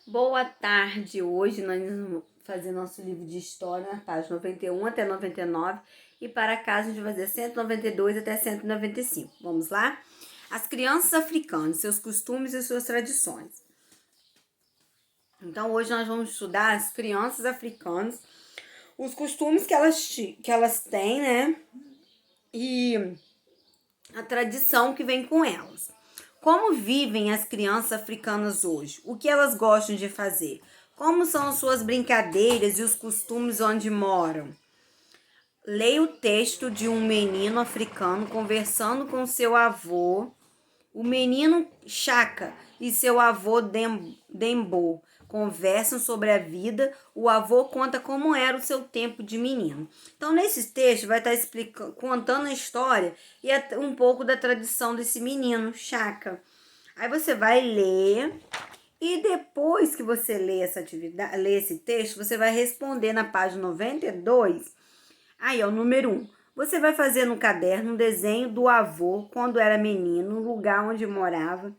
Boa tarde! Hoje nós vamos fazer nosso livro de história na página 91 até 99 e para casa a gente vai fazer 192 até 195. Vamos lá? As crianças africanas, seus costumes e suas tradições. Então hoje nós vamos estudar as crianças africanas, os costumes que elas têm, né? E a tradição que vem com elas. Como vivem as crianças africanas hoje? O que elas gostam de fazer? Como são as suas brincadeiras e os costumes onde moram? Leia o texto de um menino africano conversando com seu avô, o menino Chaka e seu avô Dembo conversam sobre a vida. O avô conta como era o seu tempo de menino. Então, nesse texto, vai estar contando a história e um pouco da tradição desse menino, Chaka. Aí você vai ler e depois que você lê esse texto, você vai responder na página 92. Aí, ó, número 1. Você vai fazer no caderno um desenho do avô quando era menino, no lugar onde morava.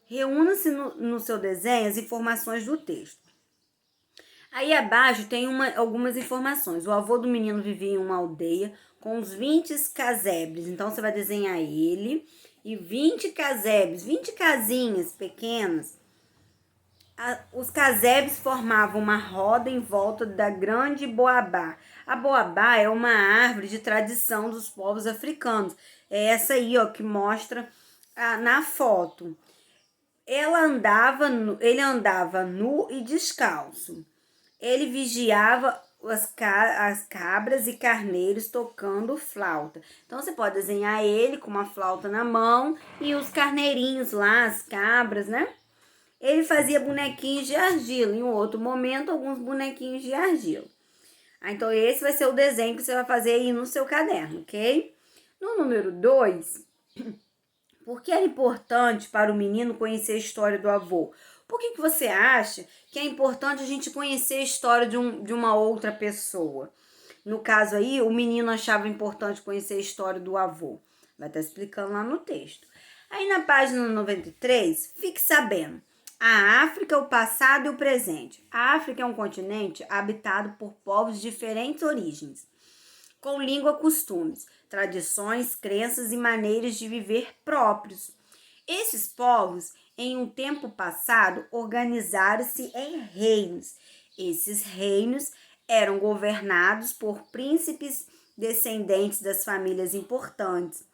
Reúna-se no seu desenho as informações do texto. Aí abaixo tem algumas informações. O avô do menino vivia em uma aldeia com uns 20 casebres. Então você vai desenhar ele e 20 casebres, 20 casinhas pequenas. Os casebres formavam uma roda em volta da grande boabá. A boabá é uma árvore de tradição dos povos africanos. É essa aí, ó, que mostra na foto. Ele andava nu e descalço. Ele vigiava as cabras e carneiros tocando flauta. Então você pode desenhar ele com uma flauta na mão e os carneirinhos lá, as cabras, né? Ele fazia bonequinhos de argila. Em um outro momento, alguns bonequinhos de argila. Então, esse vai ser o desenho que você vai fazer aí no seu caderno, ok? No número 2, por que é importante para o menino conhecer a história do avô? Por que você acha que é importante a gente conhecer a história de uma outra pessoa? No caso aí, o menino achava importante conhecer a história do avô. Vai estar explicando lá no texto. Aí na página 93, fique sabendo. A África, o passado e o presente. A África é um continente habitado por povos de diferentes origens, com língua, costumes, tradições, crenças e maneiras de viver próprios. Esses povos, em um tempo passado, organizaram-se em reinos. Esses reinos eram governados por príncipes descendentes das famílias importantes.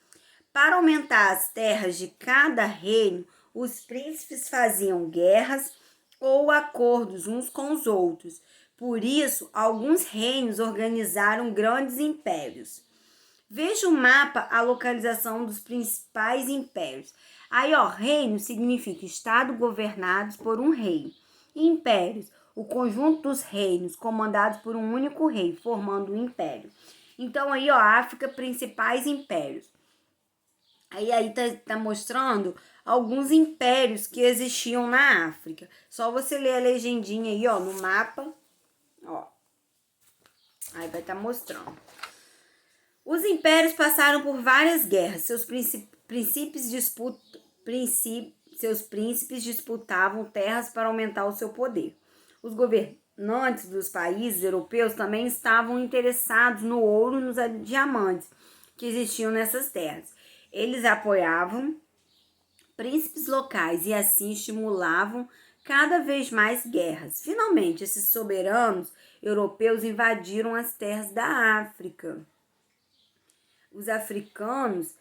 Para aumentar as terras de cada reino, os príncipes faziam guerras ou acordos uns com os outros. Por isso, alguns reinos organizaram grandes impérios. Veja o mapa, a localização dos principais impérios. Aí, ó, reino significa estado governados por um rei. Impérios, o conjunto dos reinos comandados por um único rei, formando um império. Então, aí, ó, África, principais impérios. Aí tá mostrando alguns impérios que existiam na África. Só você ler a legendinha aí, ó, no mapa, ó. Aí vai estar mostrando. Os impérios passaram por várias guerras. Seus príncipes disputavam terras para aumentar o seu poder. Os governantes dos países europeus também estavam interessados no ouro e nos diamantes que existiam nessas terras. Eles apoiavam príncipes locais e assim estimulavam cada vez mais guerras. Finalmente, esses soberanos europeus invadiram as terras da África. Os africanos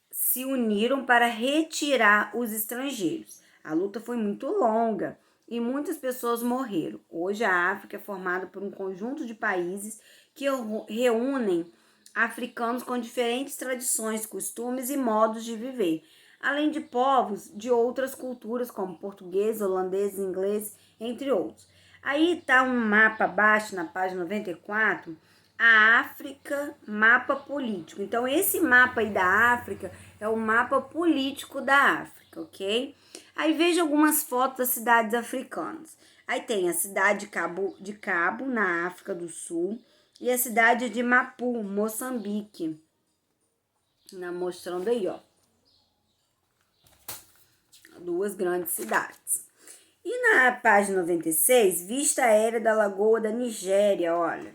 se uniram para retirar os estrangeiros. A luta foi muito longa e muitas pessoas morreram. Hoje a África é formada por um conjunto de países que reúnem africanos com diferentes tradições, costumes e modos de viver, além de povos de outras culturas como português, holandês, inglês, entre outros. Aí está um mapa abaixo na página 94, a África, mapa político. Então esse mapa aí da África é o mapa político da África, ok? Aí veja algumas fotos das cidades africanas. Aí tem a cidade de Cabo, na África do Sul, e a cidade de Mapu, Moçambique. Mostrando aí, ó. Duas grandes cidades. E na página 96, vista aérea da Lagoa da Nigéria, olha.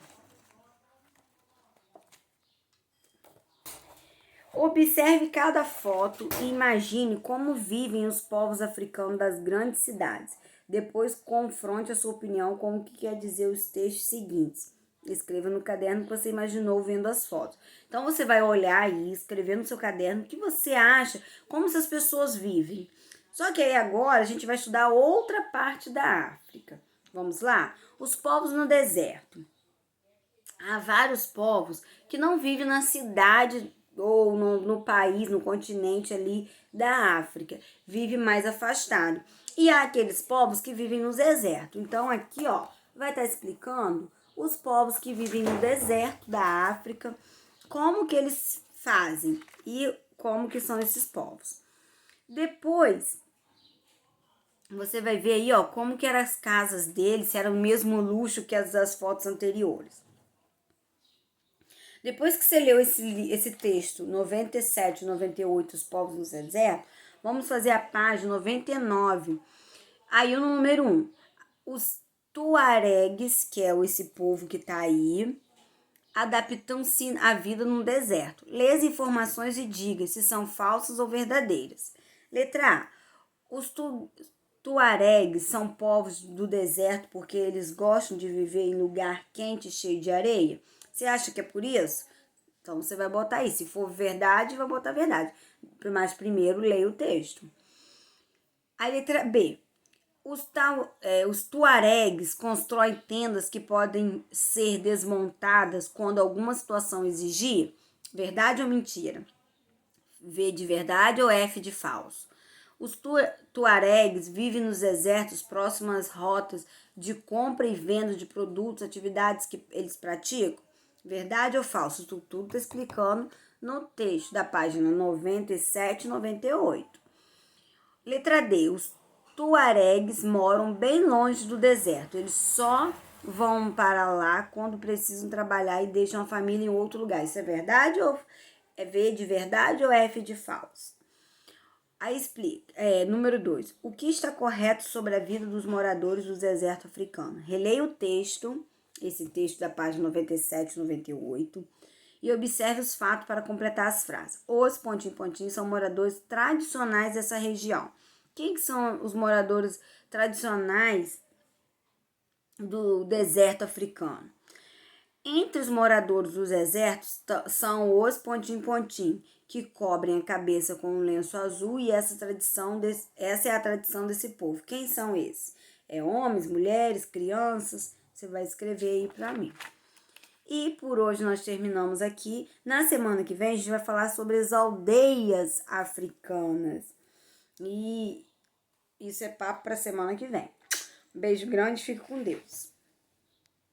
Observe cada foto e imagine como vivem os povos africanos das grandes cidades. Depois confronte a sua opinião com o que quer dizer os textos seguintes. Escreva no caderno que você imaginou vendo as fotos. Então você vai olhar e escrever no seu caderno o que você acha, como essas pessoas vivem. Só que aí agora a gente vai estudar outra parte da África. Vamos lá? Os povos no deserto. Há vários povos que não vivem na cidade ou no país, no continente ali da África. Vive mais afastado. E há aqueles povos que vivem no deserto. Então aqui, ó, vai estar explicando os povos que vivem no deserto da África, como que eles fazem e como que são esses povos. Depois, você vai ver aí, ó, como que eram as casas deles, se era o mesmo luxo que as das fotos anteriores. Depois que você leu esse texto, 97 e 98, Os Povos no Deserto, vamos fazer a página 99. Aí o número 1, os tuaregues, que é esse povo que tá aí, adaptam-se à vida no deserto. Lê as informações e diga se são falsas ou verdadeiras. Letra A, os tuaregues são povos do deserto porque eles gostam de viver em lugar quente e cheio de areia. Você acha que é por isso? Então você vai botar aí. Se for verdade, vai botar verdade. Mas primeiro leia o texto. A letra B. Os tuaregues constroem tendas que podem ser desmontadas quando alguma situação exigir. Verdade ou mentira? V de verdade ou F de falso? Os tuaregues vivem nos desertos próximos às rotas de compra e venda de produtos, atividades que eles praticam. Verdade ou falso? Isso tudo está explicando no texto da página 97 e 98. Letra D. Os tuaregues moram bem longe do deserto. Eles só vão para lá quando precisam trabalhar e deixam a família em outro lugar. Isso é verdade ou é V de verdade ou F de falso? Aí explica. Número 2. O que está correto sobre a vida dos moradores do deserto africano? Releia o texto, esse texto da página 97 e 98, e observe os fatos para completar as frases. Os pontinho são moradores tradicionais dessa região. Quem que são os moradores tradicionais do deserto africano? Entre os moradores dos desertos são os pontinho, que cobrem a cabeça com um lenço azul, e essa é a tradição desse povo. Quem são esses? Homens, mulheres, crianças? Você vai escrever aí para mim. E por hoje nós terminamos aqui. Na semana que vem a gente vai falar sobre as aldeias africanas. E isso é papo para semana que vem. Beijo grande, fique com Deus.